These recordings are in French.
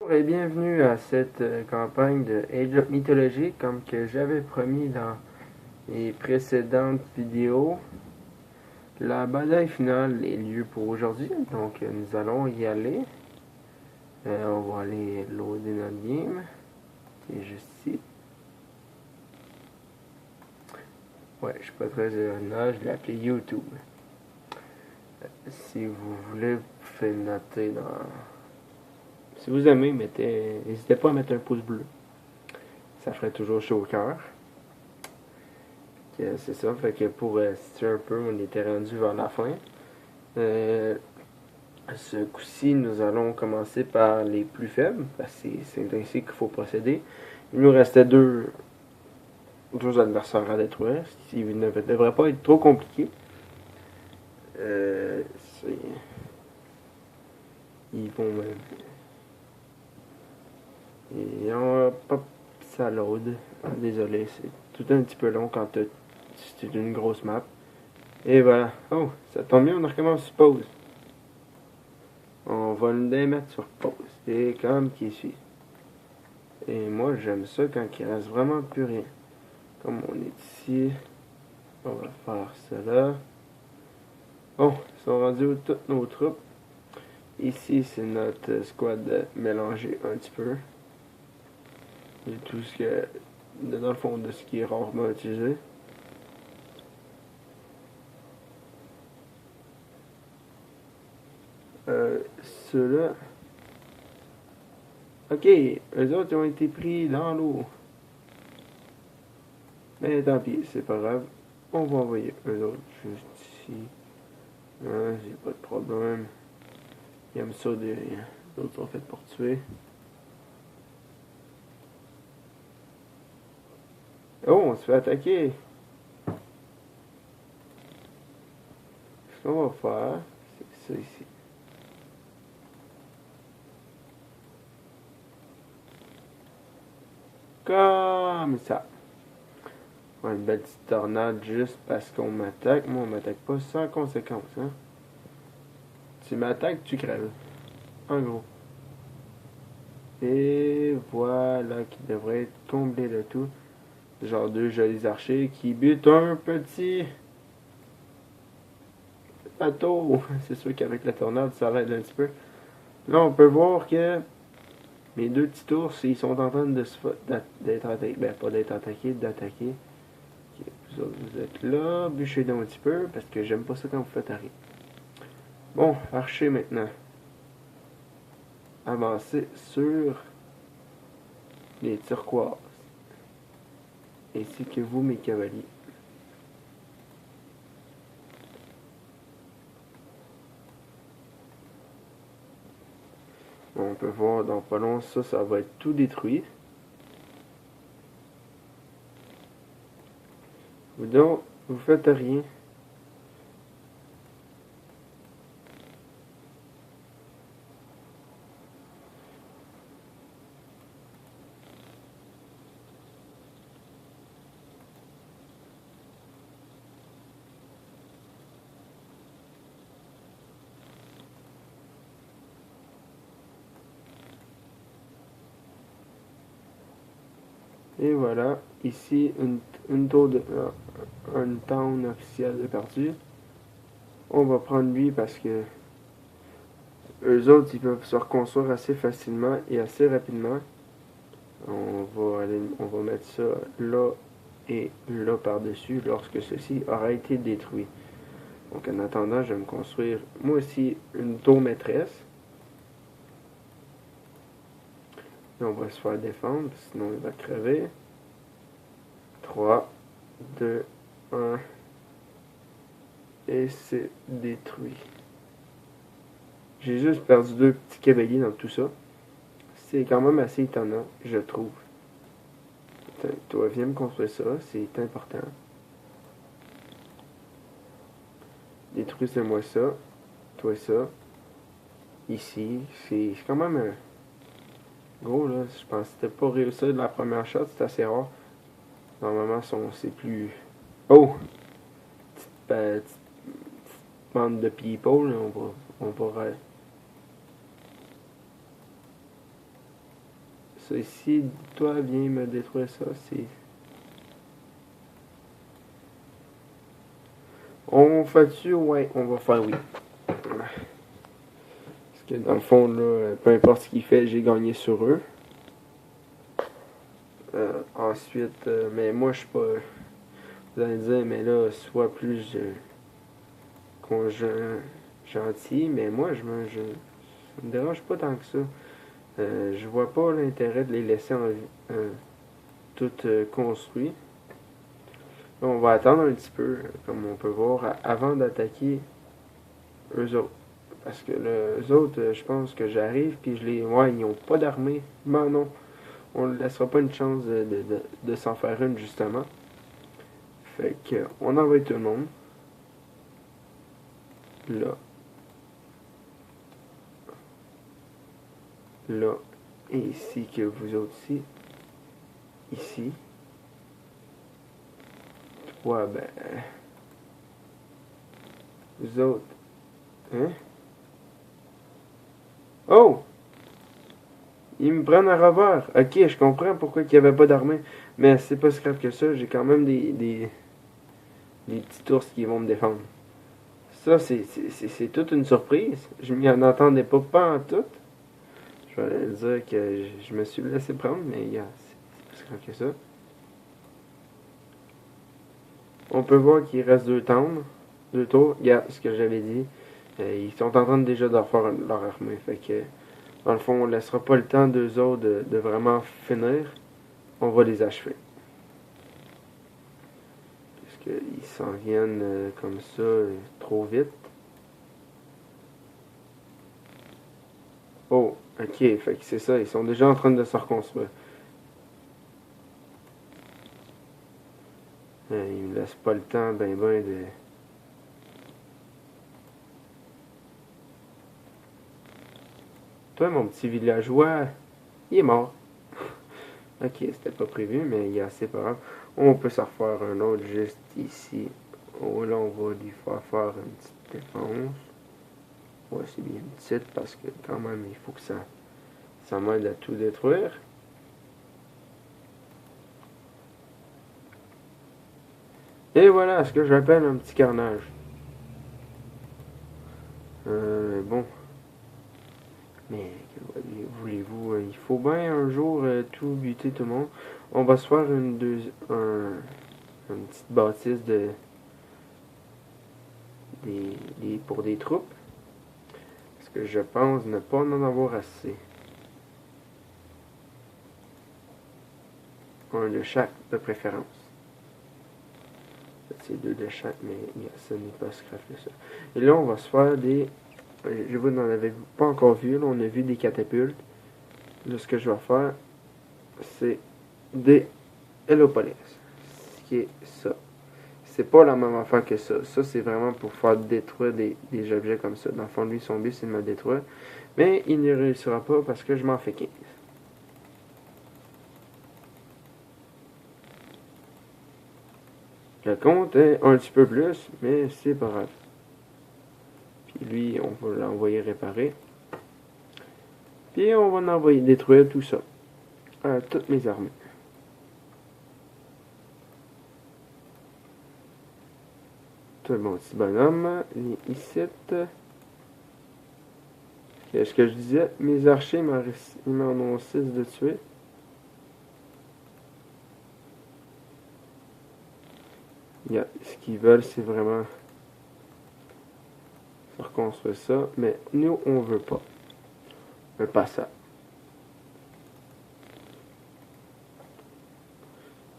Bonjour et bienvenue à cette campagne de Age of Mythology. Comme que j'avais promis dans les précédentes vidéos, la bataille finale est lieu pour aujourd'hui, donc nous allons y aller. On va aller loader notre game, qui est juste ici. Ouais, je suis pas très original, je l'ai appelé YouTube. Si vous voulez, vous faites noter dans... Si vous aimez, n'hésitez pas à mettre un pouce bleu. Ça ferait toujours chaud au cœur. C'est ça, fait que pour situer un peu, on était rendu vers la fin. Ce coup-ci, nous allons commencer par les plus faibles, parce que c'est ainsi qu'il faut procéder. Il nous restait deux adversaires à détruire, ce qui ne devrait pas être trop compliqué. Euh, ils vont... Et on va pas ça load. Désolé, c'est tout un petit peu long quand c'est une grosse map. Et voilà. Oh, ça tombe bien, on recommence sur pause. On va le mettre sur pause. Et comme qui suit. Et moi, j'aime ça quand il reste vraiment plus rien. Comme on est ici, on va faire cela. Bon, ils sont rendus toutes nos troupes. Ici, c'est notre squad mélangé un petit peu. Et tout ce que, dans le fond, de ce qui est rarement utilisé. Ceux-là. Ok, eux autres ils ont été pris dans l'eau. Mais tant pis, c'est pas grave. On va envoyer eux autres juste ici. Hein, j'ai pas de problème. Ils aiment ça, d'autres sont faits pour tuer. Oh, on se fait attaquer. Ce qu'on va faire, c'est ça ici. Comme ça. Ouais, une belle petite tornade juste parce qu'on m'attaque. Moi, on m'attaque pas sans conséquence. Hein. Tu m'attaques, tu crèves. En gros. Et voilà qui devrait combler le tout. Genre deux jolis archers qui butent un petit bateau. C'est sûr qu'avec la tornade, ça aide un petit peu. Là, on peut voir que mes deux petits ours, ils sont en train d'être attaqués. Ben, pas d'être attaqués, d'attaquer. Okay, vous êtes là, bûchez donc un petit peu, parce que j'aime pas ça quand vous faites arrêt. Bon, archer maintenant. Avancez sur les turquoises. Ainsi que vous, mes cavaliers. Bon, on peut voir dans pas long, ça va être tout détruit. Vous faites rien. Et voilà, ici une tour de une town officielle de perdu. On va prendre lui parce que eux autres ils peuvent se reconstruire assez facilement et assez rapidement. On va mettre ça là et là par-dessus lorsque ceci aura été détruit. Donc en attendant, je vais me construire moi aussi une tour maîtresse. Et on va se faire défendre, sinon il va crever. 3, 2, 1. Et c'est détruit. J'ai juste perdu deux petits cavaliers dans tout ça. C'est quand même assez étonnant, je trouve. Toi, viens me construire ça, c'est important. Détruisez-moi ça. Toi, ça. Ici, c'est quand même gros, là. Je pense que c'était pas réussi de la première shot, c'est assez rare. Normalement, c'est plus... Oh! Petite bande de people, là, on va Ça ici, toi, viens me détruire ça. C'est... On fait-tu? Ouais, on va faire oui. Parce que dans le fond, là, peu importe ce qu'il fait, j'ai gagné sur eux. Ensuite, mais moi, je suis pas... Vous allez dire, mais là, sois plus gentil, mais moi, ça me dérange pas tant que ça. Je vois pas l'intérêt de les laisser tout construit. Là, on va attendre un petit peu, comme on peut voir, avant d'attaquer eux autres. Parce que eux autres, je pense que j'arrive, puis ouais, ils n'ont pas d'armée. Ben non, on ne laissera pas une chance de s'en faire une, justement. Fait que, on envoie tout le monde. Là. Là. Et ici, que vous autres ici. Ici. Ouais, ben... Vous autres. Hein? Oh! Ils me prennent un revers. Ok, je comprends pourquoi il n'y avait pas d'armée. Mais c'est pas si grave que ça. J'ai quand même des petits ours qui vont me défendre. Ça, c'est toute une surprise. Je m'y en attendais pas en tout. Je vais dire que je me suis laissé prendre, mais c'est pas si grave que ça. On peut voir qu'il reste deux tours. Regarde ce que j'avais dit. Ils sont en train déjà de refaire leur armée. Fait que, dans le fond, on laissera pas le temps d'eux autres de vraiment finir. On va les achever. Parce qu'ils s'en viennent comme ça trop vite. Oh, ok, fait que c'est ça, ils sont déjà en train de se reconstruire. Ils me laissent pas le temps, ben de... Toi, mon petit villageois, il est mort. Ok, c'était pas prévu, mais il est assez pas grave. On peut s'en refaire un autre juste ici. Oh, là, on va lui faire une petite défense. Ouais, c'est bien une petite parce que quand même, il faut que ça m'aide à tout détruire. Et voilà ce que j'appelle un petit carnage. Bon. Mais que voulez-vous? Il faut bien un jour tout buter tout le monde. On va se faire une petite bâtisse pour des troupes. Parce que je pense ne pas en avoir assez. Un de chaque de préférence. C'est deux de chaque, mais ça n'est pas si grave que ça. Et là, on va se faire des... Vous n'en avez pas encore vu, là, on a vu des catapultes. Là, ce que je vais faire, c'est des Hellopolis. Ce qui est ça. C'est pas la même affaire que ça. Ça, c'est vraiment pour faire détruire des objets comme ça. Dans le fond, lui, son but, c'est de me détruire. Mais il ne réussira pas parce que je m'en fais 15. Le compte est un petit peu plus, mais c'est pas grave. Puis lui, on va l'envoyer réparer. Puis on va l'envoyer détruire tout ça. Toutes mes armées. Tout mon petit bonhomme. Ici. Qu'est-ce que je disais? Mes archers, ils m'en ont 6 de tuer. Ce qu'ils veulent, c'est vraiment reconstruire ça. Mais nous, on veut pas. On veut pas ça.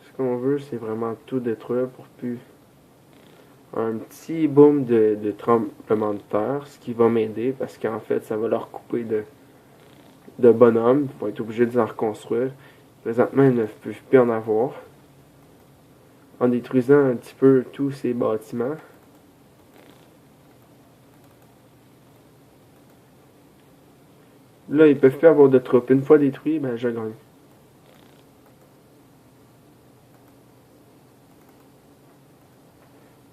Ce qu'on veut, c'est vraiment tout détruire pour plus un petit boom de tremblement de terre, ce qui va m'aider parce qu'en fait, ça va leur couper de bonhommes. Ils vont être obligés de les reconstruire. Présentement, ils ne peuvent plus en avoir. En détruisant un petit peu tous ces bâtiments. Là, ils peuvent plus avoir de troupes. Une fois détruits, ben je gagne.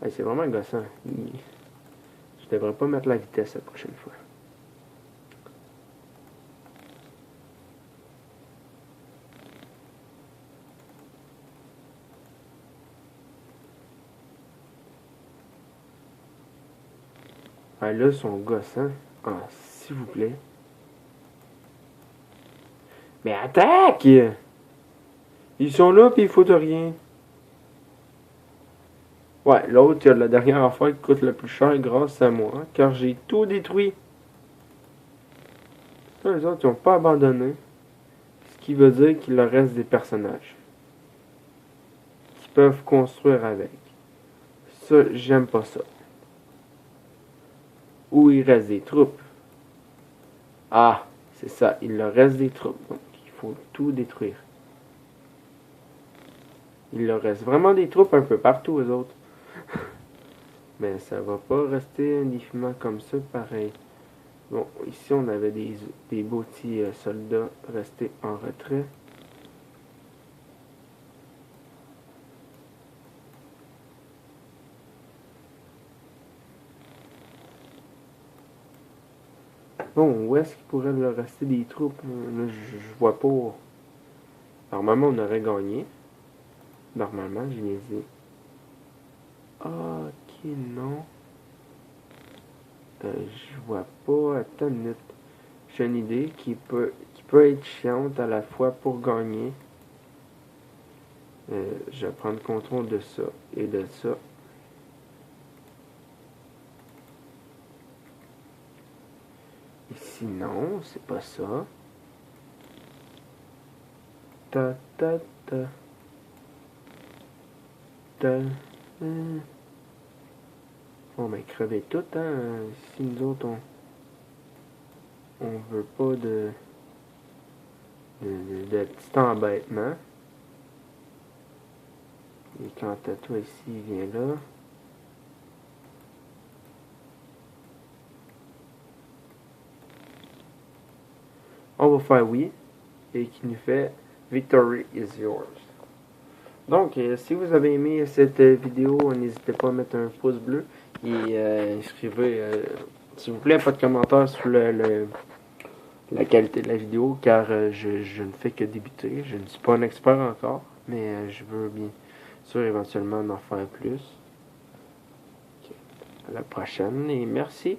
Hey, c'est vraiment gossant. Je devrais pas mettre la vitesse la prochaine fois. Ah, là, son gossant. Ah, s'il vous plaît. Mais attaque! Ils sont là, puis ils foutent rien. Ouais, l'autre, il a la dernière affaire qui coûte le plus cher grâce à moi, car j'ai tout détruit. Là, les autres, ils n'ont pas abandonné. Ce qui veut dire qu'il leur reste des personnages qu'ils peuvent construire avec. Ça, j'aime pas ça. Ou il reste des troupes. Ah, c'est ça, il leur reste des troupes. Donc, il faut tout détruire. Il leur reste vraiment des troupes un peu partout, aux autres. Mais ça va pas rester indéfiniment comme ça, pareil. Bon, ici, on avait des beaux petits soldats restés en retrait. Bon, où est-ce qu'il pourrait leur rester des troupes? Là, je vois pas. Normalement, on aurait gagné. Normalement, je les ai. Ah, ok, non. Je vois pas. Attends une minute. J'ai une idée qui peut être chiante à la fois pour gagner. Je vais prendre contrôle de ça et de ça. Ici, non, c'est pas ça. Ta ta ta. Ta. Bon, ben, crever tout, hein. Si nous autres, on veut pas de petit embêtement. Et quant à toi ici, il vient là. On va faire oui. Et qui nous fait Victory is yours. Donc, si vous avez aimé cette vidéo, n'hésitez pas à mettre un pouce bleu. Et inscrivez, s'il vous plaît, pas de commentaires sur la qualité de la vidéo, car je ne fais que débuter. Je ne suis pas un expert encore, mais je veux bien sûr éventuellement en faire plus. Okay. À la prochaine et merci.